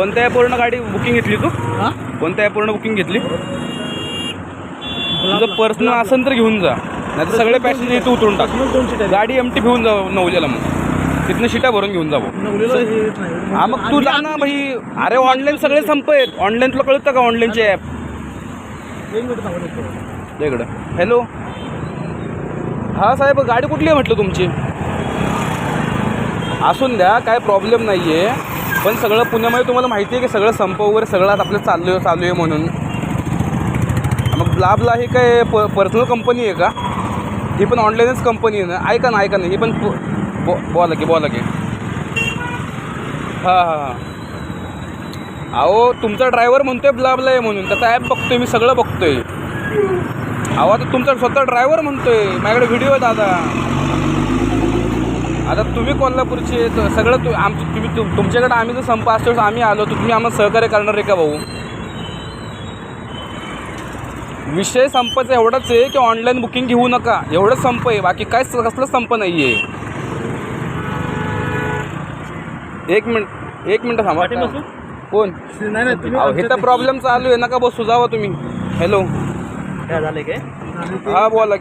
कोणत्या ॲपवरून गाडी बुकिंग घेतली तू? हां कोणत्या ॲपवरून बुकिंग घेतली? तुझं पर्सनल असेल तर घेऊन जा, नाही तर सगळे पॅसेंजर इथं उतरून टाक. 2 सीट गाडी एमटी घेऊन जा नवल्याला, मग तिथनं शिटा भरून घेऊन जावं. नवलेला हे येत नाही. हा मग तू जा ना भाई. अरे ऑनलाईन सगळे संप आहेत. ऑनलाईन तुला कळतं का ऑनलाईनचे ॲप? एक मिनिट थांबा. इकडं. हॅलो, हा साहेब, गाडी कुठली आहे म्हटलं तुमची? असून द्या, काय प्रॉब्लेम नाही आहे. पण सगळं पुण्यामध्ये तुम्हाला माहिती आहे की सगळं संप वगैरे सगळं आता आपलं चालू आहे म्हणून. मग ब्लाबला ही काय पर्सनल कंपनी आहे का? ही पण ऑनलाईनच कंपनी आहे ना. ऐका ना ही पण बोला की हां. अहो तुमचा ड्रायव्हर म्हणतोय ब्लाबला आहे म्हणून, त्याचा ॲप बघतोय मी, सगळं बघतोय. अहो आता तुमचा स्वतः ड्रायव्हर म्हणतोय, माझ्याकडे व्हिडिओ आहे दादा. आता तुम्ही कोल्हापूरचे सगळं तुम्ही तुमच्याकडे आम्ही जर संप असतो आम्ही आलो तर तुम्ही आम्हाला सहकार्य करणार आहे का भाऊ? विषय संपाचा एवढाच आहे की ऑनलाईन बुकिंग घेऊ नका, एवढंच संप आहे. बाकी काय कसलं संप नाही आहे. एक मिनिट थांबा. कोण? नाही हे तर प्रॉब्लेम चालू आहे, नका बसू, जावा तुम्ही. हॅलो, काय झालं काय? हा बोला की.